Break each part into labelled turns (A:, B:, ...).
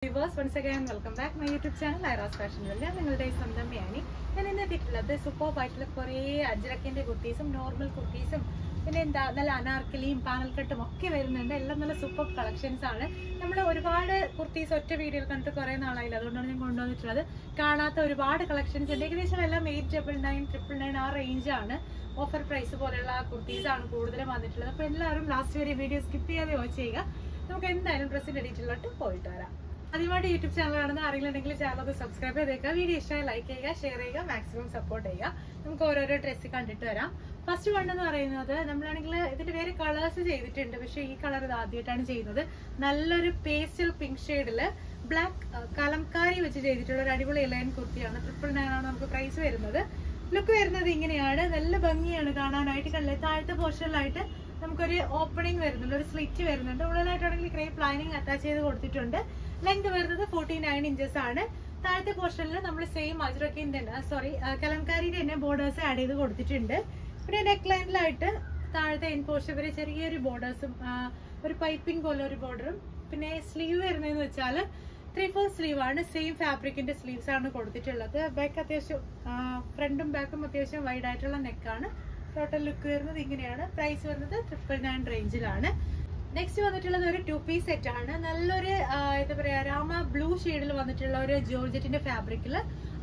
A: Viewers, once again welcome back my YouTube channel Ira's Fashion World. ഞാൻ നിങ്ങളുടെ സ്വന്തം യാനി. ഞാൻ ഇന്ന് എത്തിയിട്ടുള്ളത് സൂപ്പർബായിട്ടുള്ള കുറേ അജ്രക്കിന്റെ കുർത്തീസും നോർമൽ കുർത്തീസും പിന്നെ എന്താ നല്ല അനാർക്കലിയും പാനൽ കട്ടും ഒക്കെ വരുന്നുണ്ട്. എല്ലാം നല്ല സൂപ്പർ കളക്ഷൻസ് ആണ്. നമ്മൾ ഒരുപാട് കുർത്തീസ് ഒറ്റ വീഡിയോയിൽ കണ്ടിട്ട് കുറേ നാളായില്ല, അതുകൊണ്ടാണ് ഞാൻ കൊണ്ടുവന്നിട്ടുള്ളത്. കാണാത്ത ഒരുപാട് കളക്ഷൻസ് ഉണ്ട്. ഏകദേശം എല്ലാം 899, 999 ആ റേഞ്ചാണ്. ഓഫർ പ്രൈസ് പോലെയുള്ള കുർത്തീസ് ആണ് കൂടുതലും വന്നിട്ടുള്ളത്. അപ്പോൾ എല്ലാവരും ലാസ്റ്റ് വരെ വീഡിയോ സ്കിപ്പ് ചെയ്യാതെ വാച്ച് ചെയ്യുക. നമുക്ക് എന്തായാലും ഡ്രസ്സിന്റെ ഡീറ്റെയിലോട്ട് പോയിട്ട് വരാം. ആദ്യമായിട്ട് യൂട്യൂബ് ചാനൽ ആണെന്ന് അറിയില്ലെങ്കിൽ ചാനൽ ഒന്ന് സബ്സ്ക്രൈബ് ചെയ്തേക്കുക. വീഡിയോ ഇഷ്ടമായി ലൈക്ക് ചെയ്യുക, ഷെയർ ചെയ്യുക, മാക്സിമം സപ്പോർട്ട് ചെയ്യുക. നമുക്ക് ഓരോരോ ഡ്രസ്സ് കണ്ടിട്ട് വരാം. ഫസ്റ്റ് വൺ എന്ന് പറയുന്നത് നമ്മളാണെങ്കിൽ ഇതിന്റെ വേറെ കളേഴ്സ് ചെയ്തിട്ടുണ്ട്, പക്ഷേ ഈ കളർ ഇത് ആദ്യമായിട്ടാണ് ചെയ്യുന്നത്. നല്ലൊരു പേസ്റ്റൽ പിങ്ക് ഷെയ്ഡില് ബ്ലാക്ക് കലംകാരി വെച്ച് ചെയ്തിട്ടുള്ള ഒരു അടിപൊളി ലൈൻ കുർത്തിയാണ്. 999 ആണ് നമുക്ക് പ്രൈസ് വരുന്നത്. ലുക്ക് വരുന്നത് ഇങ്ങനെയാണ്. നല്ല ഭംഗിയാണ് കാണാനായിട്ട്. കണ്ടില്ലേ, താഴത്തെ പോർഷനിലായിട്ട് നമുക്കൊരു ഓപ്പണിംഗ് വരുന്നുണ്ട്, ഒരു സ്ലിറ്റ് വരുന്നുണ്ട്. ഉള്ളിലായിട്ടാണെങ്കിൽ ക്രേപ്പ് ലൈനിങ് അറ്റാച്ച് ചെയ്ത് കൊടുത്തിട്ടുണ്ട്. ലെങ്ത് വരുന്നത് 49 ഇഞ്ചസ് ആണ്. താഴത്തെ പോർഷനിൽ നമ്മൾ സെയിം അജ്രക്കിന്റെ കലംകാരിയുടെ തന്നെ ബോർഡേഴ്സ് ആഡ് ചെയ്ത് കൊടുത്തിട്ടുണ്ട്. പിന്നെ നെക്ക് ലൈനിലായിട്ട് താഴത്തെ എൻ പോർഷൻ വരെ ചെറിയൊരു ബോർഡേഴ്സും ഒരു പൈപ്പിംഗ് പോലെ ഒരു ബോർഡറും. പിന്നെ സ്ലീവ് വരുന്നതെന്ന് വെച്ചാൽ 3/4 സ്ലീവ് ആണ്. സെയിം ഫാബ്രിക്കിന്റെ സ്ലീവ്സ് ആണ് കൊടുത്തിട്ടുള്ളത്. ബാക്ക് അത്യാവശ്യം ഫ്രണ്ടും ബാക്കും അത്യാവശ്യം വൈഡ് ആയിട്ടുള്ള നെക്കാണ്. ടോട്ടൽ ലുക്ക് വരുന്നത് ഇങ്ങനെയാണ്. പ്രൈസ് വരുന്നത് 999 റേഞ്ചിലാണ്. നെക്സ്റ്റ് വന്നിട്ടുള്ളത് ഒരു 2 പീസ് സെറ്റ് ആണ്. നല്ലൊരു എന്താ പറയാ രാമ ബ്ലൂ ഷെയ്ഡിൽ വന്നിട്ടുള്ള ഒരു ജോർജറ്റിന്റെ ഫാബ്രിക്കില്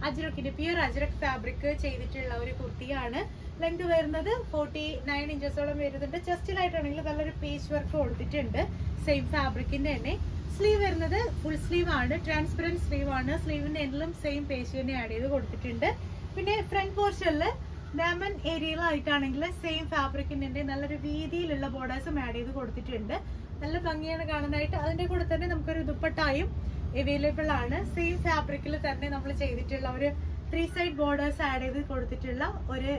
A: അജ്രക്കിന്റെ പ്യുർ അജ്രക് ഫാബ്രിക് ചെയ്തിട്ടുള്ള ഒരു കുർത്തിയാണ്. ലെങ്ത് വരുന്നത് 49 ഇഞ്ചസോളം വരുന്നുണ്ട്. ചെസ്റ്റിലായിട്ടാണെങ്കിൽ നല്ലൊരു പേച്ച് വർക്ക് കൊടുത്തിട്ടുണ്ട് സെയിം ഫാബ്രിക്കിന്റെ തന്നെ. സ്ലീവ് വരുന്നത് ഫുൾ സ്ലീവ് ആണ്, ട്രാൻസ്പെറന്റ് സ്ലീവ് ആണ്. സ്ലീവിന്റെ എൻഡിലും സെയിം പേജ് തന്നെ ആഡ് ചെയ്ത് കൊടുത്തിട്ടുണ്ട്. പിന്നെ ഫ്രണ്ട് പോർഷനില് ഡയമൺ ഏരിയയിലായിട്ടാണെങ്കിൽ സെയിം ഫാബ്രിക്കിന്റെ നല്ലൊരു വീതിയിലുള്ള ബോർഡേഴ്സും ആഡ് ചെയ്ത് കൊടുത്തിട്ടുണ്ട്. നല്ല ഭംഗിയാണ് കാണാനായിട്ട്. അതിന്റെ കൂടെ തന്നെ നമുക്കൊരു ദുപ്പട്ടായും അവൈലബിൾ ആണ്. സെയിം ഫാബ്രിക്കിൽ തന്നെ നമ്മൾ ചെയ്തിട്ടുള്ള ഒരു 3 സൈഡ് ബോർഡേഴ്സ് ആഡ് ചെയ്ത് കൊടുത്തിട്ടുള്ള ഒരു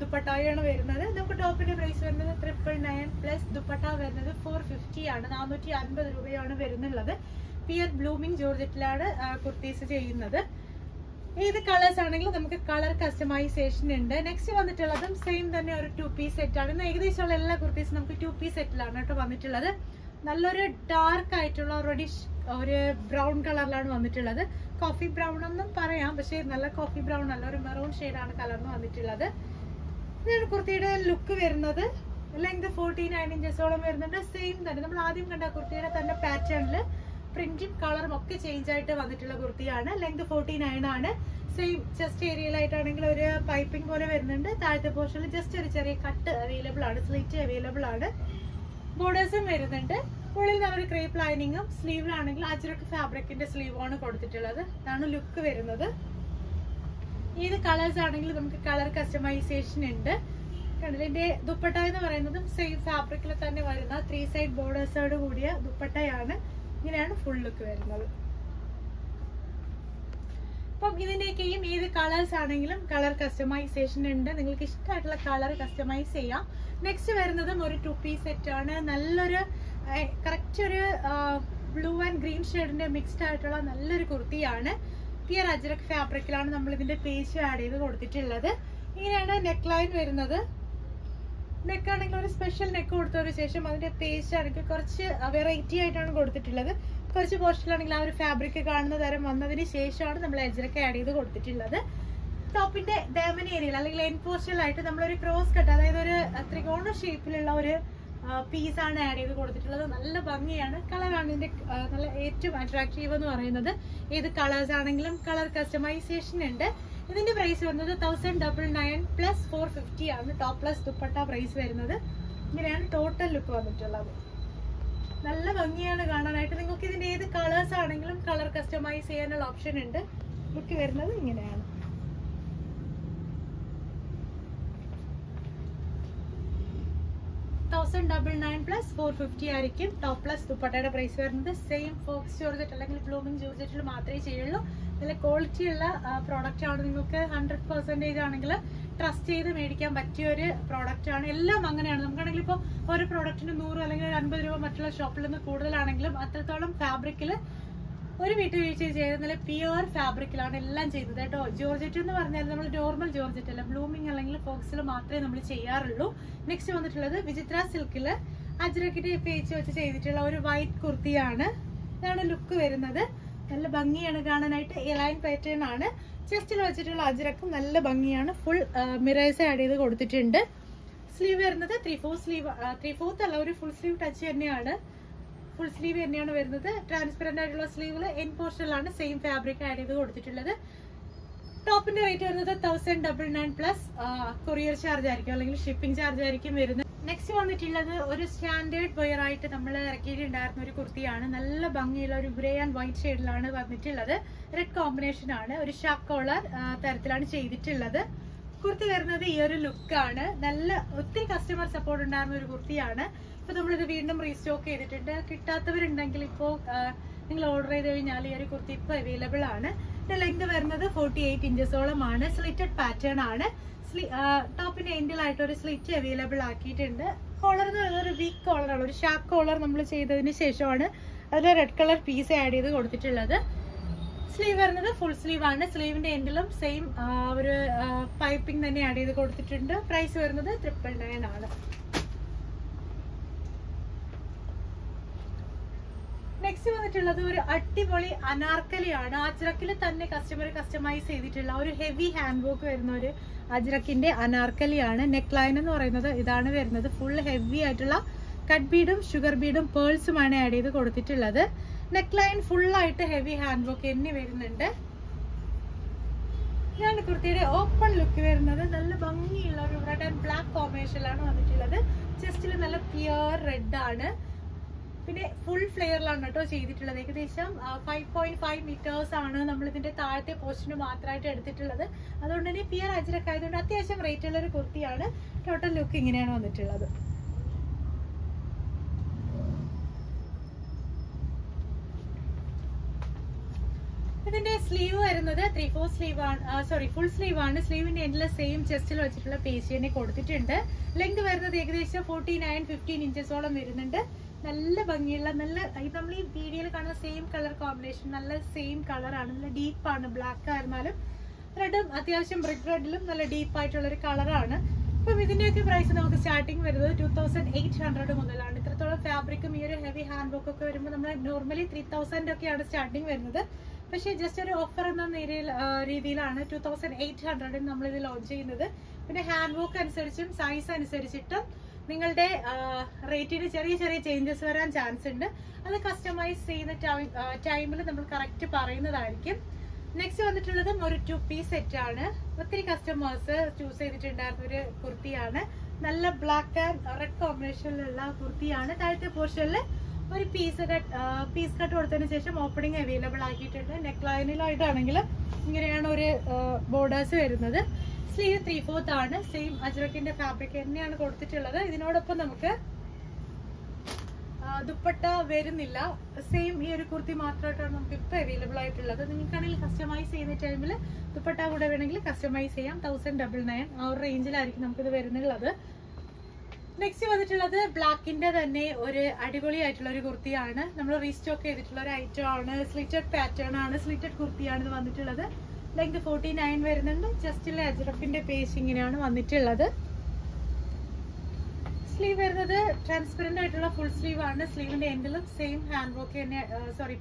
A: ദുപ്പട്ടായാണ് വരുന്നത്. നമുക്ക് ടോപ്പിന്റെ പ്രൈസ് വരുന്നത് 999 പ്ലസ് ദുപ്പട്ട വരുന്നത് 450 ആണ്. 450 രൂപയാണ് വരുന്നുള്ളത്. പിയർ ബ്ലൂമിംഗ് ജോർജറ്റിലാണ് കുർത്തീസ് ചെയ്യുന്നത്. ഏത് കളേഴ്സ് ആണെങ്കിലും നമുക്ക് കളർ കസ്റ്റമൈസേഷൻ ഉണ്ട്. നെക്സ്റ്റ് വന്നിട്ടുള്ളതും സെയിം തന്നെ ഒരു 2 പീസ് സെറ്റ് ആണ്. ഏകദേശമുള്ള എല്ലാ കുർത്തീസും നമുക്ക് 2 പീസ് സെറ്റിലാണ് കേട്ടോ വന്നിട്ടുള്ളത്. നല്ലൊരു ഡാർക്ക് ആയിട്ടുള്ള റെഡിഷ് ഒരു ബ്രൗൺ കളറിലാണ് വന്നിട്ടുള്ളത്. കോഫി ബ്രൗൺ എന്നും പറയാം, പക്ഷെ നല്ല കോഫി ബ്രൗൺ അല്ല, ഒരു മെറൂൺ ഷെയ്ഡാണ് കളറിന് വന്നിട്ടുള്ളത്. ഇതാണ് കുർത്തിയുടെ ലുക്ക് വരുന്നത്. ലെങ്ത് 49 ഇഞ്ചസോളം വരുന്നുണ്ട്. സെയിം തന്നെ നമ്മൾ ആദ്യം കണ്ട കുർത്തിയുടെ തന്നെ പാറ്റേണില് പ്രിന്റും കളറും ഒക്കെ ചേഞ്ച് ആയിട്ട് വന്നിട്ടുള്ള കുർത്തിയാണ്. ലെങ്ത് 49 ആണ്. സെയിം ചെസ്റ്റ് ഏരിയയിലായിട്ടാണെങ്കിൽ ഒരു പൈപ്പിംഗ് പോലെ വരുന്നുണ്ട്. താഴത്തെ പോർഷനിൽ ജസ്റ്റ് ഒരു ചെറിയ കട്ട് അവൈലബിൾ ആണ്, സ്ലിറ്റ് അവൈലബിൾ ആണ്. ബോർഡേഴ്സും വരുന്നുണ്ട്. ഉള്ളിൽ നല്ലൊരു ക്രേപ്പ് ലൈനിങ്ങും. സ്ലീവിലാണെങ്കിൽ അജ്രക് ഫാബ്രിക്കിന്റെ സ്ലീവാണ് കൊടുത്തിട്ടുള്ളത്. ഇതാണ് ലുക്ക് വരുന്നത്. ഏത് കളേഴ്സ് ആണെങ്കിലും നമുക്ക് കളർ കസ്റ്റമൈസേഷൻ ഉണ്ട്. ഇതിന്റെ ദുപ്പട്ട എന്ന് പറയുന്നതും സെയിം ഫാബ്രിക്കിൽ തന്നെ വരുന്ന 3 സൈഡ് ബോർഡേഴ്സോട് കൂടിയ ദുപ്പട്ടയാണ്. ഇങ്ങനെയാണ് ഫുൾ ലുക്ക് വരുന്നത്. അപ്പം ഇതിന്റെയൊക്കെയും ഏത് കളേഴ്സ് ആണെങ്കിലും കളർ കസ്റ്റമൈസേഷൻ ഉണ്ട്. നിങ്ങൾക്ക് ഇഷ്ടമായിട്ടുള്ള കളർ കസ്റ്റമൈസ് ചെയ്യാം. നെക്സ്റ്റ് വരുന്നതും ഒരു 2 പീസ് സെറ്റ് ആണ്. നല്ലൊരു കറക്റ്റ് ഒരു ബ്ലൂ ആൻഡ് ഗ്രീൻ ഷെയ്ഡിന്റെ മിക്സ്ഡ് ആയിട്ടുള്ള നല്ലൊരു കുർത്തിയാണ്. പിയർ അജ്രക് ഫാബ്രിക്കിലാണ് നമ്മൾ ഇതിന്റെ പേജ് ആഡ് ചെയ്ത് കൊടുത്തിട്ടുള്ളത്. ഇങ്ങനെയാണ് നെക്ക് ലൈൻ വരുന്നത്. നെക്ക് ആണെങ്കിൽ ഒരു സ്പെഷ്യൽ നെക്ക് കൊടുത്തതിന് ശേഷം അതിന്റെ പേസ്റ്റ് ആണെങ്കിൽ കുറച്ച് വെറൈറ്റി ആയിട്ടാണ് കൊടുത്തിട്ടുള്ളത്. കുറച്ച് പോർഷനിലാണെങ്കിൽ ആ ഒരു ഫാബ്രിക് കാണുന്ന തരം വന്നതിന് ശേഷമാണ് നമ്മൾ എഡ്ജൊക്കെ ആഡ് ചെയ്ത് കൊടുത്തിട്ടുള്ളത്. ടോപ്പിന്റെ ഡയമൻ ഏരിയയിൽ അല്ലെങ്കിൽ എൻ പോർഷനിലായിട്ട് നമ്മളൊരു ക്രോസ് കട്ട്, അതായത് ഒരു ത്രികോണ ഷേപ്പിലുള്ള ഒരു പീസാണ് ആഡ് ചെയ്ത് കൊടുത്തിട്ടുള്ളത്. നല്ല ഭംഗിയാണ്. കളറാണ് ഇതിന്റെ നല്ല ഏറ്റവും അട്രാക്റ്റീവ് എന്ന് പറയുന്നത്. ഏത് കളേഴ്സ് ആണെങ്കിലും കളർ കസ്റ്റമൈസേഷൻ ഉണ്ട്. ഇതിന്റെ പ്രൈസ് വരുന്നത് 1099 പ്ലസ് 450 ആണ്. ടോപ്പ് പ്ലസ് ദുപ്പട്ട പ്രൈസ് വരുന്നത്. ഇങ്ങനെയാണ് ടോട്ടൽ ലുക്ക് വന്നിട്ടുള്ളത്. നല്ല ഭംഗിയാണ് കാണാനായിട്ട്. നിങ്ങൾക്ക് ഇതിന്റെ ഏത് കളേഴ്സ് ആണെങ്കിലും കളർ കസ്റ്റമൈസ് ചെയ്യാനുള്ള ഓപ്ഷൻ ഉണ്ട്. ലുക്ക് വരുന്നത് ഇങ്ങനെയാണ്. $1099 + 450 ആയിരിക്കും ടോപ്പ് പ്ലസ് ദുപ്പട്ടയുടെ പ്രൈസ് വരുന്നത്. സെയിം ഫോക്സ് ജോർജറ്റ് അല്ലെങ്കിൽ ബ്ലൂമിംഗ് ജോർജറ്റിൽ മാത്രമേ ചെയ്യുള്ളൂ. നല്ല ക്വാളിറ്റി ഉള്ള പ്രോഡക്റ്റ് ആണ്. നിങ്ങൾക്ക് 100% ആണെങ്കിൽ ട്രസ്റ്റ് ചെയ്ത് മേടിക്കാൻ പറ്റിയ ഒരു പ്രോഡക്റ്റ് ആണ്. എല്ലാം അങ്ങനെയാണ്. നമുക്കാണെങ്കിൽ ഇപ്പോൾ ഒരു പ്രോഡക്റ്റിന് 100 അല്ലെങ്കിൽ 50 രൂപ മറ്റുള്ള ഷോപ്പിൽ നിന്ന് കൂടുതലാണെങ്കിലും അത്രത്തോളം ഫാബ്രിക്കിൽ ഒരു വീട്ടുവീഴ്ച ചെയ്ത് നല്ല പ്യുവർ ഫാബ്രിക്കിലാണ് എല്ലാം ചെയ്യുന്നത് കേട്ടോ. ജോർജറ്റ് എന്ന് പറഞ്ഞാൽ നമ്മൾ നോർമൽ ജോർജറ്റ് അല്ല, ബ്ലൂമിംഗ് അല്ലെങ്കിൽ ഫോക്സിൽ മാത്രമേ നമ്മൾ ചെയ്യാറുള്ളൂ. നെക്സ്റ്റ് വന്നിട്ടുള്ളത് വിചിത്ര സിൽക്കില് അജ്രക്കിന്റെ പേച്ച് വെച്ച് ചെയ്തിട്ടുള്ള ഒരു വൈറ്റ് കുർത്തിയാണ്. ഇതാണ് ലുക്ക് വരുന്നത്. നല്ല ഭംഗിയാണ് കാണാനായിട്ട്. എലൈൻ പാറ്റേൺ ആണ്. ചെസ്റ്റിൽ വെച്ചിട്ടുള്ള അജ്രക്കും നല്ല ഭംഗിയാണ്. ഫുൾ മിറേഴ്സ് ആഡ് ചെയ്ത് കൊടുത്തിട്ടുണ്ട്. സ്ലീവ് വരുന്നത് 3/4 സ്ലീവ്, 3/4 അല്ല, ഒരു ഫുൾ സ്ലീവ് ടച്ച് തന്നെയാണ്. ഫുൾ സ്ലീവ് തന്നെയാണ് വരുന്നത്. ട്രാൻസ്പെറന്റ് ആയിട്ടുള്ള സ്ലീവില് എൻ പോർഷനിലാണ് സെയിം ഫാബ്രിക് ആഡ് ചെയ്ത് കൊടുത്തിട്ടുള്ളത്. ടോപ്പിന്റെ റേറ്റ് വരുന്നത് 1999 പ്ലസ് കൊറിയർ ചാർജ് ആയിരിക്കും, അല്ലെങ്കിൽ ഷിപ്പിംഗ് ചാർജ് ആയിരിക്കും വരുന്നത്. നെക്സ്റ്റ് വന്നിട്ടുള്ളത് ഒരു സ്റ്റാൻഡേർഡ് വെയർ ആയിട്ട് നമ്മൾ ഇറക്കിയിട്ടുണ്ടായിരുന്ന ഒരു കുർത്തിയാണ്. നല്ല ഭംഗിയുള്ള ഒരു ഗ്രേ ആൻഡ് വൈറ്റ് ഷെയ്ഡിലാണ് വന്നിട്ടുള്ളത്. റെഡ് കോമ്പിനേഷൻ ആണ്. ഒരു ഷാക്ക് കോളർ തരത്തിലാണ് ചെയ്തിട്ടുള്ളത്. കുർത്തി വരുന്നത് ഈ ഒരു ലുക്കാണ്. നല്ല ഒത്തിരി കസ്റ്റമർ സപ്പോർട്ട് ഉണ്ടായിരുന്ന ഒരു കുർത്തിയാണ്. ഇപ്പൊ നമ്മളിത് വീണ്ടും റീസ്റ്റോക്ക് ചെയ്തിട്ടുണ്ട്. കിട്ടാത്തവരുണ്ടെങ്കിൽ ഇപ്പോൾ നിങ്ങൾ ഓർഡർ ചെയ്ത് കഴിഞ്ഞാൽ ഈ ഒരു കുർത്തി ഇപ്പോൾ അവൈലബിൾ ആണ്. ലെങ്ത് വരുന്നത് 48 ഇഞ്ചസോളമാണ്. സ്ലിറ്റഡ് പാറ്റേൺ ആണ്. ടോപ്പിന്റെ എൻഡിലായിട്ട് ഒരു സ്ലിറ്റ് അവൈലബിൾ ആക്കിയിട്ടുണ്ട്. കോളർ എന്ന് പറയുന്നത് ഒരു വീക്ക് കോളറാണ്. ഒരു ഷാക്ക് കോളർ നമ്മൾ ചെയ്തതിന് ശേഷമാണ് അതിൽ റെഡ് കളർ പീസ് ആഡ് ചെയ്ത് കൊടുത്തിട്ടുള്ളത്. സ്ലീവ് വരുന്നത് ഫുൾ സ്ലീവ് ആണ്. സ്ലീവിന്റെ എൻഡിലും സെയിം ഒരു പൈപ്പിംഗ് തന്നെ ആഡ് ചെയ്ത് കൊടുത്തിട്ടുണ്ട്. പ്രൈസ് വരുന്നത് 999 ആണ്. നെക്സ്റ്റ് വന്നിട്ടുള്ളത് ഒരു അടിപൊളി അനാർക്കലിയാണ്. അജ്രക്കിൽ തന്നെ കസ്റ്റമർ കസ്റ്റമൈസ് ചെയ്തിട്ടുള്ള ഒരു ഹെവി ഹാൻഡ് വർക്ക് വരുന്ന ഒരു അജ്രക്കിന്റെ അനാർക്കലിയാണ്. നെക്ക് ലൈൻ എന്ന് പറയുന്നത് ഇതാണ് വരുന്നത്. ഫുൾ ഹെവി ആയിട്ടുള്ള കട്ട് ബീഡും ഷുഗർ ബീഡും പേൾസുമാണ് ആഡ് ചെയ്ത് കൊടുത്തിട്ടുള്ളത്. നെക്ക് ലൈൻ ഫുൾ ആയിട്ട് ഹെവി ഹാൻഡ് വർക്ക് തന്നെ വരുന്നുണ്ട്. ഇതാണ് കുർത്തിയുടെ ഓപ്പൺ ലുക്ക് വരുന്നത്. നല്ല ഭംഗിയുള്ള ഒരു റെഡ് ആൻഡ് ബ്ലാക്ക് കോമ്പിനേഷനിലാണ് വന്നിട്ടുള്ളത്. ചെസ്റ്റിൽ നല്ല പ്യുർ റെഡ് ആണ്. പിന്നെ ഫുൾ ഫ്ലെയറിലാണ് കേട്ടോ ചെയ്തിട്ടുള്ളത്. ഏകദേശം 5.5 മീറ്റേഴ്സ് ആണ് നമ്മൾ ഇതിന്റെ താഴത്തെ പോർഷന് മാത്രമായിട്ട് എടുത്തിട്ടുള്ളത്. അതുകൊണ്ട് തന്നെ പിയർ അജ്രക്ക് ആയതുകൊണ്ട് അത്യാവശ്യം റേറ്റ് ഉള്ള ഒരു കുർത്തിയാണ്. ടോട്ടൽ ലുക്ക് ഇങ്ങനെയാണ് വന്നിട്ടുള്ളത്. ഇതിന്റെ സ്ലീവ് വരുന്നത് 3/4 സ്ലീവ് ആണ്, ഫുൾ സ്ലീവ് ആണ്. സ്ലീവിന്റെ എൻഡിൽ സെയിം ചെസ്റ്റിൽ വെച്ചിട്ടുള്ള പേശിയനെ കൊടുത്തിട്ടുണ്ട്. ലെങ്ത് വരുന്നത് ഏകദേശം 49-15 ഇഞ്ചസോളം വരുന്നുണ്ട്. നല്ല ഭംഗിയുള്ള നല്ല നമ്മൾ ഈ വീഡിയോയിൽ കാണുന്ന സെയിം കളർ കോമ്പിനേഷൻ, നല്ല സെയിം കളറാണ്. നല്ല ഡീപ്പാണ്. ബ്ലാക്ക് ആയിരുന്നാലും റെഡും അത്യാവശ്യം ബ്രിക്ക് റെഡിലും നല്ല ഡീപ്പായിട്ടുള്ള ഒരു കളറാണ്. അപ്പം ഇതിന്റെയൊക്കെ പ്രൈസ് നമുക്ക് സ്റ്റാർട്ടിങ് വരുന്നത് 2800 മുതലാണ്. ഇത്രത്തോളം ഫാബ്രിക്കും ഈ ഒരു ഹെവി ഹാൻഡ് വർക്ക് ഒക്കെ വരുമ്പോൾ നമ്മൾ നോർമലി 3000 ഒക്കെയാണ് സ്റ്റാർട്ടിങ് വരുന്നത്. പക്ഷേ ജസ്റ്റ് ഒരു ഓഫർ എന്ന രീതിയിലാണ് 2800 നമ്മളിത് ലോഞ്ച് ചെയ്യുന്നത്. പിന്നെ ഹാൻഡ് വർക്ക് അനുസരിച്ചും സൈസ് അനുസരിച്ചിട്ടും നിങ്ങളുടെ റേറ്റിന് ചെറിയ ചെറിയ ചേഞ്ചസ് വരാൻ ചാൻസ് ഉണ്ട്. അത് കസ്റ്റമൈസ് ചെയ്യുന്ന ടൈമിൽ നമ്മൾ കറക്റ്റ് പറയുന്നതായിരിക്കും. നെക്സ്റ്റ് വന്നിട്ടുള്ളതും ഒരു 2 പീസ് സെറ്റ് ആണ്. ഒത്തിരി കസ്റ്റമേഴ്സ് ചൂസ് ചെയ്തിട്ടുണ്ടായിരുന്ന ഒരു കുർത്തിയാണ്. നല്ല ബ്ലാക്ക് ആൻഡ് റെഡ് കോമ്പിനേഷനിലുള്ള കുർത്തിയാണ്. താഴത്തെ പോർഷനിൽ ഒരു പീസ് കട്ട് കൊടുത്തതിന് ശേഷം ഓപ്പണിംഗ് അവൈലബിൾ ആക്കിയിട്ടുണ്ട്. നെക്ക് ലൈനിലായിട്ടാണെങ്കിൽ ഇങ്ങനെയാണ് ഒരു ബോർഡേഴ്സ് വരുന്നത്. സ്ലീവ് 3/4 ആണ്. സെയിം അജ്രക്കിന്റെ ഫാബ്രിക് തന്നെയാണ് കൊടുത്തിട്ടുള്ളത്. ഇതിനോടൊപ്പം നമുക്ക് ദുപ്പട്ട വരുന്നില്ല. സെയിം ഈ ഒരു കുർത്തി മാത്രമായിട്ടാണ് നമുക്ക് ഇപ്പൊ അവൈലബിൾ ആയിട്ടുള്ളത്. നിങ്ങൾക്കാണെങ്കിൽ കസ്റ്റമൈസ് ചെയ്യുന്ന ടൈമിൽ ദുപ്പട്ട കൂടെ വേണമെങ്കിൽ കസ്റ്റമൈസ് ചെയ്യാം. 1999 ആ ഒരു റേഞ്ചിലായിരിക്കും നമുക്കിത് വരുന്നുള്ളത്. നെക്സ്റ്റ് വന്നിട്ടുള്ളത് ബ്ലാക്കിന്റെ തന്നെ ഒരു അടിപൊളിയായിട്ടുള്ള ഒരു കുർത്തിയാണ്. നമ്മൾ റീസ്റ്റോക്ക് ചെയ്തിട്ടുള്ള ഒരു ഐറ്റം ആണ്. സ്ലിറ്റഡ് പാറ്റേൺ ആണ്. സ്ലിറ്റഡ് കുർത്തിയാണ് ഇത് വന്നിട്ടുള്ളത്. ലെങ്ത് 49 വരുന്നുണ്ട്. ജസ്റ്റിലെ അജ്രക്കിന്റെ പേസ് ഇങ്ങനെയാണ് വന്നിട്ടുള്ളത്. സ്ലീവ് വരുന്നത് ട്രാൻസ്പെറന്റ് ആയിട്ടുള്ള ഫുൾ സ്ലീവ് ആണ്. സ്ലീവിന്റെ എൻഡിലും സെയിം ഹാൻഡ് വർക്ക് തന്നെ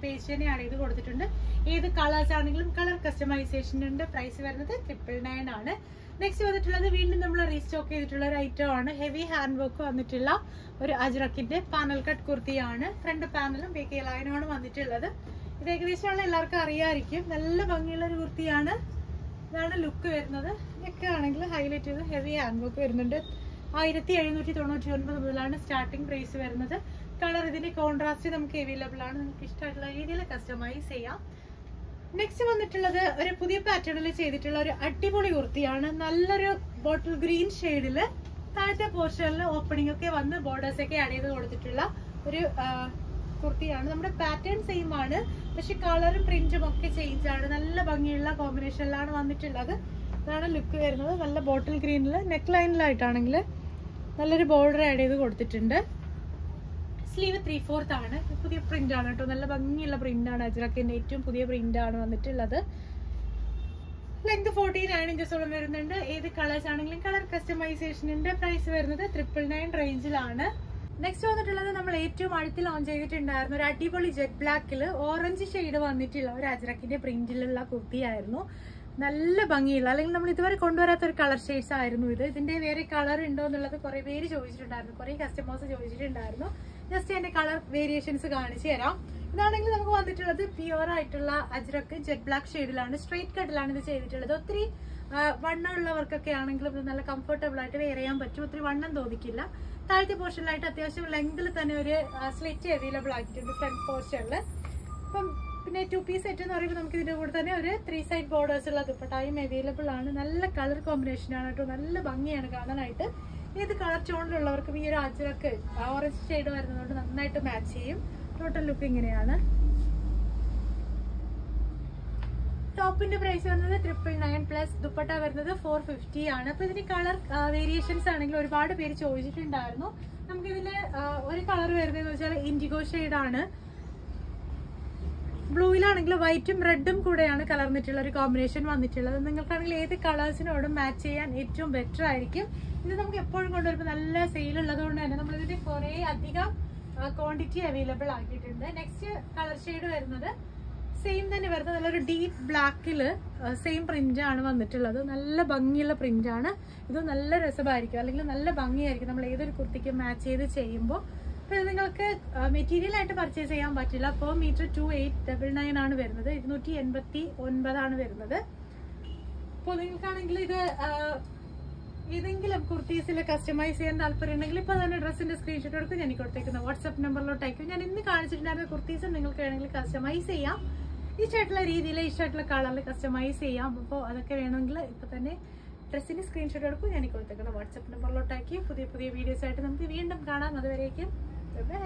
A: പേസ് തന്നെ ആഡ് ചെയ്ത് കൊടുത്തിട്ടുണ്ട്. ഏത് കളേഴ്സ് ആണെങ്കിലും കളർ കസ്റ്റമൈസേഷൻ ഉണ്ട്. പ്രൈസ് വരുന്നത് 999 ആണ്. നെക്സ്റ്റ് വന്നിട്ടുള്ളത് വീണ്ടും നമ്മൾ റീസ്റ്റോക്ക് ചെയ്തിട്ടുള്ള ഒരു ഐറ്റം ആണ്. ഹെവി ഹാൻഡ് വർക്ക് വന്നിട്ടുള്ള ഒരു അജ്രക്കിന്റെ പാനൽ കട്ട് കുർത്തിയാണ്. ഫ്രണ്ട് പാനലും ബേക്ക് ലൈനുമാണ് വന്നിട്ടുള്ളത്. ഇത് ഏകദേശം എല്ലാവർക്കും അറിയാമായിരിക്കും. നല്ല ഭംഗിയുള്ള ഒരു കുർത്തിയാണ്. ഇതാണ് ലുക്ക് വരുന്നത്. നെക്ക് ആണെങ്കിൽ ഹൈലൈറ്റ് ചെയ്ത് ഹെവി ഹാൻഡ് വർക്ക് വരുന്നുണ്ട്. 1799 മുതലാണ് സ്റ്റാർട്ടിംഗ് പ്രൈസ് വരുന്നത്. കളർ ഇതിന്റെ കോൺട്രാസ്റ്റ് നമുക്ക് അവൈലബിൾ ആണ്. നമുക്ക് ഇഷ്ടമായിട്ടുള്ള രീതിയിൽ കസ്റ്റമൈസ് ചെയ്യാം. നെക്സ്റ്റ് വന്നിട്ടുള്ളത് ഒരു പുതിയ പാറ്റേണിൽ ചെയ്തിട്ടുള്ള ഒരു അടിപൊളി കുർത്തിയാണ്. നല്ലൊരു ബോട്ടിൽ ഗ്രീൻ ഷെയ്ഡില് താഴത്തെ പോർഷനിൽ ഓപ്പണിംഗ് ഒക്കെ വന്ന് ബോർഡേഴ്സ് ഒക്കെ ആഡ് ചെയ്ത് കൊടുത്തിട്ടുള്ള ഒരു കുർത്തിയാണ്. നമ്മുടെ പാറ്റേൺ സെയിം ആണ്, പക്ഷെ കളറും പ്രിന്റും ഒക്കെ ചേഞ്ച് ആണ്. നല്ല ഭംഗിയുള്ള കോമ്പിനേഷനിലാണ് വന്നിട്ടുള്ളത്. ഇതാണ് ലുക്ക് വരുന്നത്. നല്ല ബോട്ടിൽ ഗ്രീനിൽ നെക്ക് ലൈനിലായിട്ടാണെങ്കിൽ നല്ലൊരു ബോർഡർ ആഡ് ചെയ്ത് കൊടുത്തിട്ടുണ്ട്. സ്ലീവ് 3/4 ആണ്. പുതിയ പ്രിന്റ് ആണ് കേട്ടോ. നല്ല ഭംഗിയുള്ള പ്രിന്റ് ആണ്. അജ്രക്കിന്റെ ഏറ്റവും പുതിയ പ്രിന്റ് ആണ് വന്നിട്ടുള്ളത്. ലെങ്ത് 49 ഇഞ്ചസോളം വരുന്നുണ്ട്. ഏത് കളേഴ്സ് ആണെങ്കിലും കളർ കസ്റ്റമൈസേഷൻ ഉണ്ട്. പ്രൈസ് വരുന്നത് 999 റേഞ്ചിലാണ്. നെക്സ്റ്റ് വന്നിട്ടുള്ളത് നമ്മൾ ഏറ്റവും അടുത്ത് ലോഞ്ച് ചെയ്തിട്ടുണ്ടായിരുന്നു ഒരു അടിപൊളി ജെറ്റ് ബ്ലാക്കിൽ ഓറഞ്ച് ഷെയ്ഡ് വന്നിട്ടുള്ള ഒരു അജ്രക്കിന്റെ പ്രിന്റിലുള്ള കുർത്തിയായിരുന്നു. നല്ല ഭംഗിയുള്ള, അല്ലെങ്കിൽ നമ്മൾ ഇതുവരെ കൊണ്ടുവരാത്ത ഒരു കളർ ഷെയ്ഡ്സ് ആയിരുന്നു ഇത്. ഇതിന്റെ വേറെ കളർ ഉണ്ടോ എന്നുള്ളത് കുറെ പേര് ചോദിച്ചിട്ടുണ്ടായിരുന്നു, കുറെ കസ്റ്റമേഴ്സ് ചോദിച്ചിട്ടുണ്ടായിരുന്നു. ജസ്റ്റ് അതിന്റെ കളർ വേരിയേഷൻസ് കാണിച്ചു തരാം. ഇതാണെങ്കിൽ നമുക്ക് വന്നിട്ടുള്ളത് പ്യുവർ ആയിട്ടുള്ള അജ്രക്ക് ജെറ്റ് ബ്ലാക്ക് ഷെയ്ഡിലാണ്, സ്ട്രെയിറ്റ് കട്ടിലാണ് ഇത് ചെയ്തിട്ടുള്ളത്. ഒത്തിരി വണ്ണം ഉള്ളവർക്കൊക്കെ ആണെങ്കിലും ഇത് നല്ല കംഫർട്ടബിൾ ആയിട്ട് വെയർ ചെയ്യാൻ പറ്റും. ഒത്തിരി വണ്ണം തോന്നിക്കില്ല. താഴത്തെ പോർഷനിലായിട്ട് അത്യാവശ്യം ലെങ്തിൽ തന്നെ ഒരു സ്ലിറ്റ് അവൈലബിൾ ആക്കിയിട്ടുണ്ട് ഫ്രണ്ട് പോർഷനിൽ. അപ്പം പിന്നെ 2 പീസ് സെറ്റ് എന്ന് പറയുമ്പോൾ നമുക്ക് ഇതിന്റെ കൂടെ തന്നെ ഒരു 3 സൈഡ് ബോർഡേഴ്സ് ഉള്ള ദുപ്പട്ടയും അവൈലബിൾ ആണ്. നല്ല കളർ കോമ്പിനേഷൻ ആണ് കേട്ടോ, നല്ല ഭംഗിയാണ് കാണാനായിട്ട്. ഏത് കളർ ടോണിലുള്ളവർക്കും ഈ ഒരു അജ്രക്ക് ഓറഞ്ച് ഷെയ്ഡ് വരുന്നതുകൊണ്ട് നന്നായിട്ട് മാച്ച് ചെയ്യും. ടോട്ടൽ ലുക്ക് ഇങ്ങനെയാണ്. ടോപ്പിന്റെ പ്രൈസ് വരുന്നത് 999 പ്ലസ് ദുപ്പട്ട വരുന്നത് 450 ആണ്. അപ്പൊ ഇതിന് കളർ വേരിയേഷൻസ് ആണെങ്കിൽ ഒരുപാട് പേര് ചോദിച്ചിട്ടുണ്ടായിരുന്നു. നമുക്കിതില് ഒരു കളർ വരുന്നതെന്ന് വെച്ചാൽ ഇൻഡിഗോ ഷെയ്ഡാണ്. ബ്ലൂയിലാണെങ്കിൽ വൈറ്റും റെഡും കൂടെയാണ് കലർന്നിട്ടുള്ള ഒരു കോമ്പിനേഷൻ വന്നിട്ടുള്ളത്. നിങ്ങൾക്കാണെങ്കിൽ ഏത് കളേഴ്സിനോടും മാച്ച് ചെയ്യാൻ ഏറ്റവും ബെറ്റർ ആയിരിക്കും. ഇത് നമുക്ക് എപ്പോഴും കൊണ്ടുവരുമ്പോൾ നല്ല സെയിൽ ഉള്ളത് കൊണ്ട് തന്നെ നമ്മളിതിന്റെ കുറെ അധികം ക്വാണ്ടിറ്റി അവൈലബിൾ ആക്കിയിട്ടുണ്ട്. നെക്സ്റ്റ് കളർ ഷെയ്ഡ് വരുന്നത് സെയിം തന്നെ വരുന്നത് നല്ലൊരു ഡീപ്പ് ബ്ലാക്കില് സെയിം പ്രിന്റ് ആണ് വന്നിട്ടുള്ളത്. നല്ല ഭംഗിയുള്ള പ്രിന്റ് ആണ്. ഇത് നല്ല രസമായിരിക്കും, അല്ലെങ്കിൽ നല്ല ഭംഗിയായിരിക്കും നമ്മൾ ഏതൊരു കുർത്തിക്ക് മാച്ച് ചെയ്ത് ചെയ്യുമ്പോൾ. അപ്പൊ ഇത് നിങ്ങൾക്ക് മെറ്റീരിയൽ ആയിട്ട് പർച്ചേസ് ചെയ്യാൻ പറ്റില്ല. അപ്പോൾ മീറ്റർ 2899 ആണ് വരുന്നത്, 289 ആണ് വരുന്നത്. അപ്പോൾ നിങ്ങൾക്കാണെങ്കിൽ ഇത് ഏതെങ്കിലും കുർത്തീസിൽ കസ്റ്റമൈസ് ചെയ്യാൻ താല്പര്യം ഉണ്ടെങ്കിൽ ഇപ്പോൾ തന്നെ ഡ്രസ്സിന്റെ സ്ക്രീൻഷോട്ട് എടുക്കും, ഞാൻ കൊടുത്തേക്കുന്ന വാട്സ്ആപ്പ് നമ്പറിലോട്ട് അയക്കും. ഞാൻ ഇന്ന് കാണിച്ചിട്ടുണ്ടായിരുന്ന കുർത്തീസ് നിങ്ങൾക്ക് വേണമെങ്കിൽ കസ്റ്റമൈസ് ചെയ്യാം. ഇഷ്ടമായിട്ടുള്ള രീതിയിൽ ഇഷ്ടമായിട്ടുള്ള കളറിൽ കസ്റ്റമൈസ് ചെയ്യാം. അപ്പോൾ അതൊക്കെ വേണമെങ്കിൽ ഇപ്പൊ തന്നെ ഡ്രസ്സിന്റെ സ്ക്രീൻഷോട്ട് എടുക്കും, ഞാൻ കൊടുത്തേക്കുന്ന വാട്സ്ആപ്പ് നമ്പറിലോട്ട് അയക്കും. പുതിയ പുതിയ വീഡിയോസ് ആയിട്ട് നമുക്ക് വീണ്ടും കാണാം. അതുവരേക്കും ബൈ.